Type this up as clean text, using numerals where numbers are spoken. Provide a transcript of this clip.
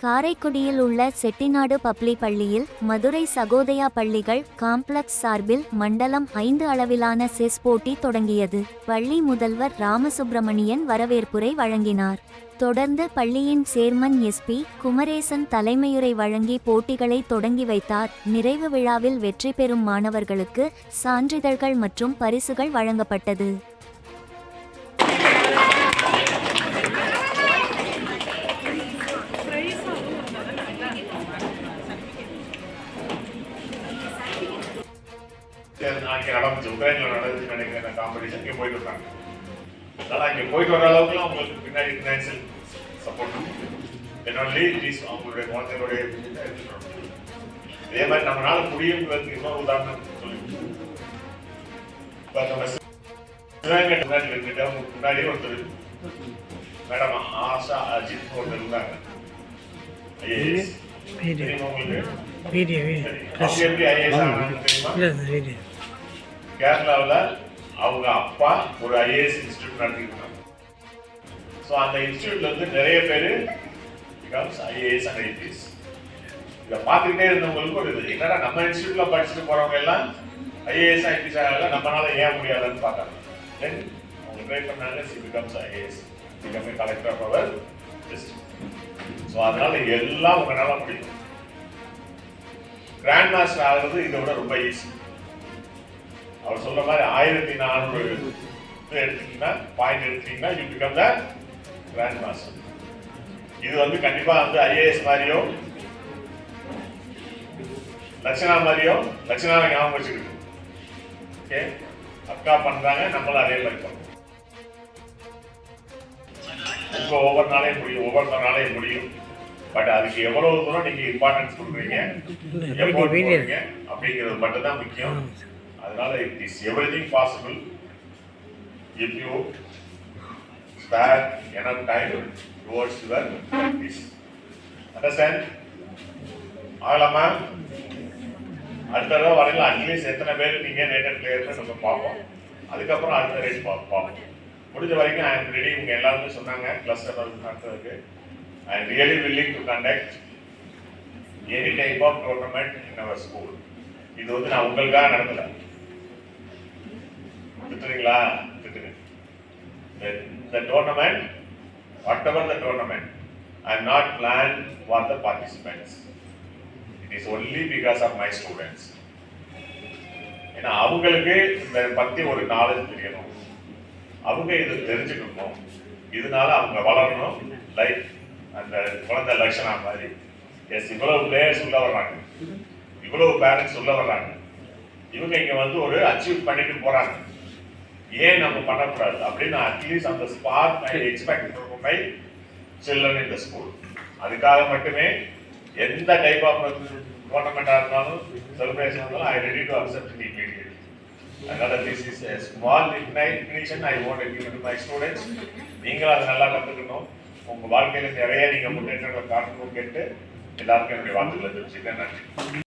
காரைக்குடியில் உள்ள செட்டிநாடு பப்ளிக் பள்ளியில் மதுரை சகோதயா பள்ளிகள் காம்ப்ளக்ஸ் சார்பில் மண்டலம் 5 அளவிலான செஸ் போட்டி தொடங்கியது. பள்ளி முதல்வர் ராமசுப்பிரமணியன் வரவேற்புரை வழங்கினார். தொடர்ந்து பள்ளியின் சேர்மன் எஸ்பி குமரேசன் தலைமையுரை வழங்கி போட்டிகளை தொடங்கி வைத்தார். நிறைவு விழாவில் வெற்றி பெறும் மாணவர்களுக்கு சான்றிதழ்கள் மற்றும் பரிசுகள் வழங்கப்பட்டது. அங்கே நடந்துச்சு, உக்ரைனில் நடந்துச்சு நினைக்கிறேன் காம்படிஷன். இங்கே போயிட்டு வந்தாங்க. அதனால் அங்கே போயிட்டு வர அளவுக்குலாம் அவங்களுக்கு பின்னாடி ஃபினான்சியல் சப்போர்ட் என்னொல்லி அவங்களுடைய குழந்தைகளுடைய எடுத்துக்கணும். இதே மாதிரி நம்மளால முடியுங்கிறதுக்கு இன்னொரு உதாரணம் சொல்லி இப்போ நம்ம சிவகங்கை முன்னாடி ஒருத்தர் மேடம் ஆஷா அஜித் ஒருத்தர் இருந்தாங்க. ஐஏஎஸ் கேரளாவில் அவங்க அப்பா ஒரு ஐஏஎஸ் இன்ஸ்டியூட் நடத்திருக்காங்க. ஸோ அந்த இன்ஸ்டியூட்ல இருந்து நிறைய பேர் ஐஏஎஸ் அண்ட் ஐபிஎஸ். இதை பார்த்துக்கிட்டே இருந்தவங்களுக்கு ஒரு இது என்னடா நம்ம இன்ஸ்டியூட்ல படிச்சுட்டு போறவங்க எல்லாம் ஐஏஎஸ் ஐபிஎஸ் ஆகலாம், நம்மளால ஏன் முடியாதுன்னு பார்த்தாங்க. தென் அவங்க ட்ரை பண்ணாங்க, she becomes IAS, become collector of our district. So அதனால எல்லாம் உங்களால முடியும். கிராண்ட் மாஸ்டர் ஆகிறது இதை விட ரொம்ப ஈஸி. அவர் சொல்ற மாதிரி 1400 எடுத்தீங்கன்னா பாயிண்ட் எடுத்தீங்கன்னா you become the grand master. இது வந்து கண்டிப்பா வந்து ஐஏஎஸ் மாதிரியோ லட்சணா மாதிரியோ, லட்சணாவை ஞாபகம் வச்சுக்கிட்டு ஓகே அக்கா பண்றாங்க, நம்மளும் அதே மாதிரி பண்ணுறோம். உங்க ஒவ்வொரு நாளையும் முடியும். பட் அதுக்கு எவ்வளவு தூரம் நீங்க இம்பார்ட்டன்ஸ் கொடுக்குறீங்க, அப்படிங்கிறது மட்டும் தான் முக்கியம். அதனால it is everything possible if you spare enough time towards your practice. Understand? ஆகலாமா? அடுத்த தடவை வரையில அட்லீஸ்ட் எத்தனை பேர் நீங்க ரேட்டட் பிளேயர்ஸ் நம்ம பார்ப்போம். அதுக்கப்புறம் அடுத்த ரேட் பார்ப்போம். முடிஞ்ச வரைக்கும் ஐ எம் ரெடி. இவங்க எல்லாருமே சொன்னாங்க கிளஸ்டர் நடத்துறதுக்கு. I am really willing to conduct any type of tournament in our school. இது வந்து நான் உங்களுக்காக நடத்தல. திட்டுறீங்களா? திட்டுங்க. The tournament, whatever the tournament, I am not planned for the participants. It is only because of my students. ஏன்னா அவங்களுக்கு இதை பத்தி ஒரு knowledge தெரியணும், அவங்க இதை தெரிஞ்சுக்கணும், இதனால அவங்க வளரணும். லைக் அந்த குழந்தை லட்சணா மாதிரி எஸ் இவ்வளவு பிளேயர்ஸ் உள்ள வர்றாங்க, இவ்வளவு பேரண்ட்ஸ் உள்ள வர்றாங்க, இவங்க இங்க வந்து ஒரு அச்சீவ் பண்ணிட்டு போறாங்க, ஏன் நம்ம பண்ணக்கூடாது அப்படின்னு அட்லீஸ்ட் அந்த spark I expect from my children in the school. அதுக்காக மட்டுமே எந்த டைப் ஆஃப் டோர்னமெண்டா இருந்தாலும் செலிப்ரேஷன் இருந்தாலும் I ready to accept it immediately. அதனால this is a small ignition I want to give to my students. நீங்களும் அதை நல்லா கற்றுக்கணும். உங்க வாழ்க்கையில நிறைய நீங்க முன்னேற்றங்களை காட்டணும் கேட்டு எல்லாருக்கும் என்னுடைய வாழ்த்துக்களை தெரிவிச்சுக்கிறேன். நன்றி.